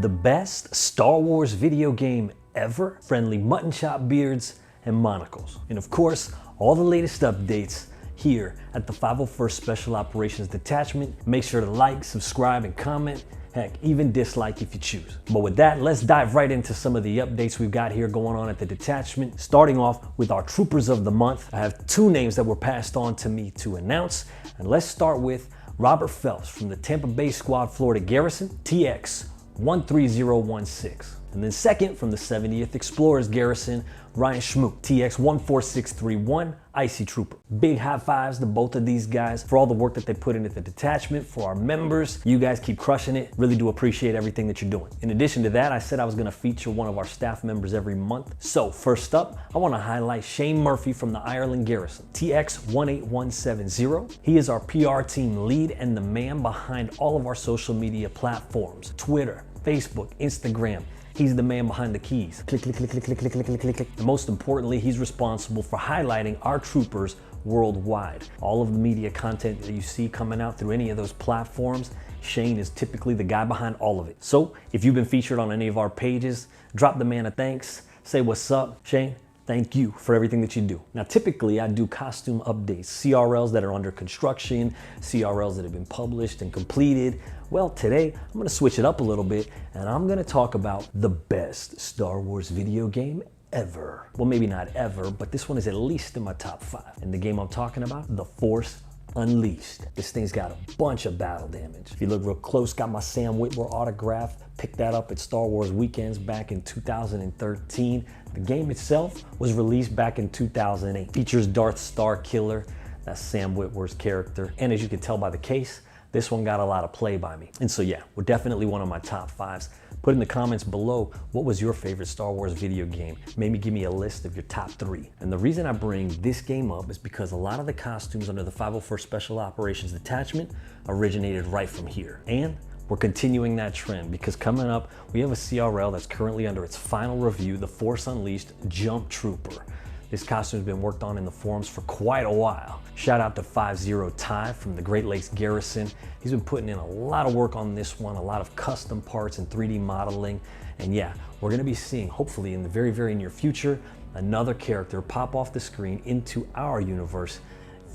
The best Star Wars video game ever? Friendly mutton chop beards and monocles. And of course, all the latest updates here at the 501st Special Operations Detachment. Make sure to like, subscribe, and comment. Heck, even dislike if you choose. But with that, let's dive right into some of the updates we've got here going on at the detachment. Starting off with our Troopers of the Month. I have two names that were passed on to me to announce. And let's start with Robert Phelps from the Tampa Bay Squad, Florida Garrison, TX 13016. And then second, from the 70th Explorers Garrison, Ryan Schmook, TX 14631, Icy Trooper. Big high fives to both of these guys for all the work that they put into the detachment. For our members, you guys keep crushing it. Really do appreciate everything that you're doing. In addition to that, I said I was gonna feature one of our staff members every month. So first up, I wanna highlight Shane Murphy from the Ireland Garrison, TX 18170. He is our PR team lead and the man behind all of our social media platforms, Twitter, Facebook, Instagram. He's the man behind the keys. Click, click, click, click, click, click, click, click, click, click. And most importantly, he's responsible for highlighting our troopers worldwide. All of the media content that you see coming out through any of those platforms, Shane is typically the guy behind all of it. So if you've been featured on any of our pages, drop the man a thanks, say what's up, Shane. Thank you for everything that you do. Now, typically I do costume updates, CRLs that are under construction, CRLs that have been published and completed. Well, today I'm gonna switch it up a little bit and I'm gonna talk about the best Star Wars video game ever. Well, maybe not ever, but this one is at least in my top 5. And the game I'm talking about, The Force Unleashed. This thing's got a bunch of battle damage. If you look real close, got my Sam Witwer autograph. Picked that up at Star Wars Weekends back in 2013. The game itself was released back in 2008. Features Darth Starkiller, that's Sam Witwer's character. And as you can tell by the case, this one got a lot of play by me. And so yeah, we're definitely one of my top 5s. Put in the comments below, what was your favorite Star Wars video game? Maybe give me a list of your top 3. And the reason I bring this game up is because a lot of the costumes under the 501st Special Operations Detachment originated right from here. And we're continuing that trend because coming up, we have a CRL that's currently under its final review, The Force Unleashed Jump Trooper. This costume's been worked on in the forums for quite a while. Shout out to 50 Ty from the Great Lakes Garrison. He's been putting in a lot of work on this one, a lot of custom parts and 3D modeling. And yeah, we're gonna be seeing, hopefully in the very, very near future, another character pop off the screen into our universe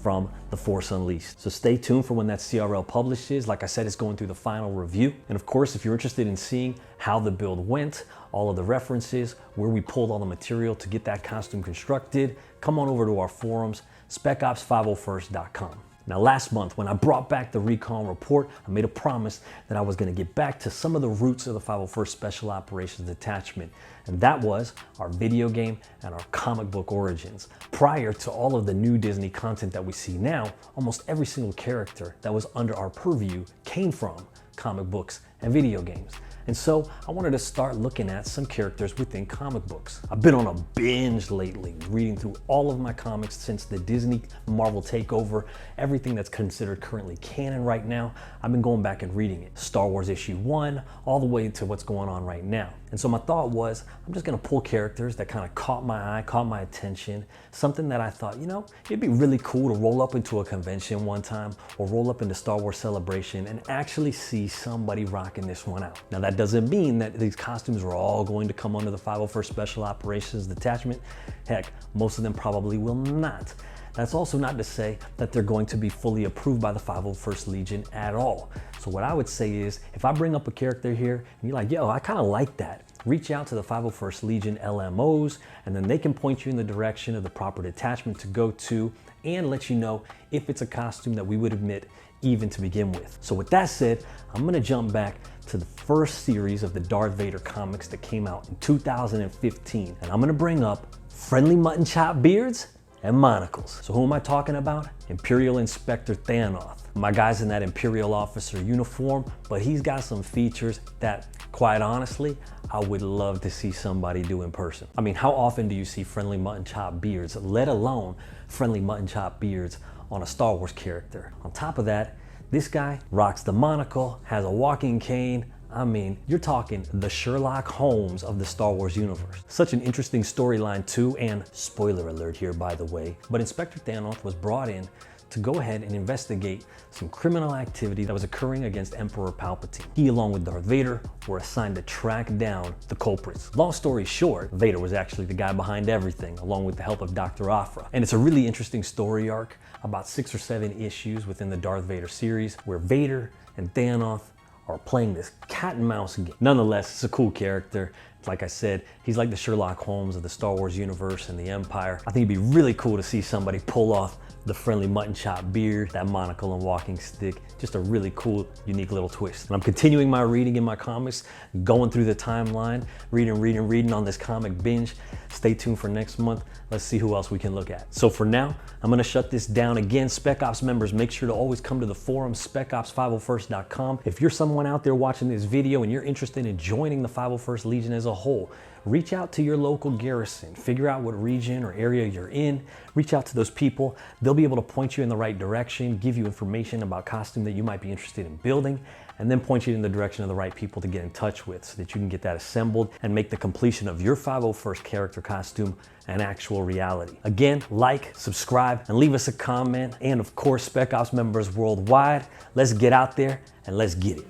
from The Force Unleashed. So stay tuned for when that CRL publishes. Like I said, it's going through the final review. And of course, if you're interested in seeing how the build went, all of the references, where we pulled all the material to get that costume constructed, come on over to our forums, specops501st.com. Now, last month, when I brought back the Recon Report, I made a promise that I was gonna get back to some of the roots of the 501st Special Operations Detachment, and that was our video game and our comic book origins. Prior to all of the new Disney content that we see now, almost every single character that was under our purview came from comic books and video games. And so I wanted to start looking at some characters within comic books. I've been on a binge lately, reading through all of my comics since the Disney Marvel takeover, everything that's considered currently canon right now. I've been going back and reading it. Star Wars issue 1, all the way to what's going on right now. And so my thought was, I'm just gonna pull characters that kind of caught my eye, caught my attention, something that I thought, you know, it'd be really cool to roll up into a convention one time or roll up into Star Wars Celebration and actually see somebody rocking this one out. Now that doesn't mean that these costumes are all going to come under the 501st Special Operations Detachment. Heck, most of them probably will not. That's also not to say that they're going to be fully approved by the 501st Legion at all. So what I would say is, if I bring up a character here and you're like, yo, I kind of like that, reach out to the 501st Legion LMOs, and then they can point you in the direction of the proper detachment to go to and let you know if it's a costume that we would admit even to begin with. So with that said, I'm gonna jump back to the first series of the Darth Vader comics that came out in 2015, and I'm gonna bring up Friendly Mutton Chop Beards and Monocles. So who am I talking about? Imperial Inspector Thanoth. My guy's in that Imperial officer uniform, but he's got some features that, quite honestly, I would love to see somebody do in person. I mean, how often do you see Friendly Mutton Chop Beards, let alone Friendly Mutton Chop Beards on a Star Wars character? On top of that, this guy rocks the monocle, has a walking cane. I mean, you're talking the Sherlock Holmes of the Star Wars universe. Such an interesting storyline too, and spoiler alert here, by the way, but Inspector Thanoth was brought in to go ahead and investigate some criminal activity that was occurring against Emperor Palpatine. He, along with Darth Vader, were assigned to track down the culprits. Long story short, Vader was actually the guy behind everything, along with the help of Dr. Aphra. And it's a really interesting story arc, about 6 or 7 issues within the Darth Vader series, where Vader and Thanos are playing this cat and mouse game. Nonetheless, it's a cool character. Like I said, he's like the Sherlock Holmes of the Star Wars universe and the Empire. I think it'd be really cool to see somebody pull off the friendly mutton chop beard, that monocle and walking stick. Just a really cool, unique little twist. And I'm continuing my reading in my comics, going through the timeline, reading on this comic binge. Stay tuned for next month. Let's see who else we can look at. So for now, I'm gonna shut this down. Again, Spec Ops members, make sure to always come to the forum, specops501st.com. If you're someone out there watching this video and you're interested in joining the 501st Legion as a whole, reach out to your local garrison, figure out what region or area you're in, reach out to those people. They'll be able to point you in the right direction, give you information about costume that you might be interested in building, and then point you in the direction of the right people to get in touch with so that you can get that assembled and make the completion of your 501st character costume an actual reality. Again, like, subscribe, and leave us a comment. And of course, Spec Ops members worldwide, let's get out there and let's get it.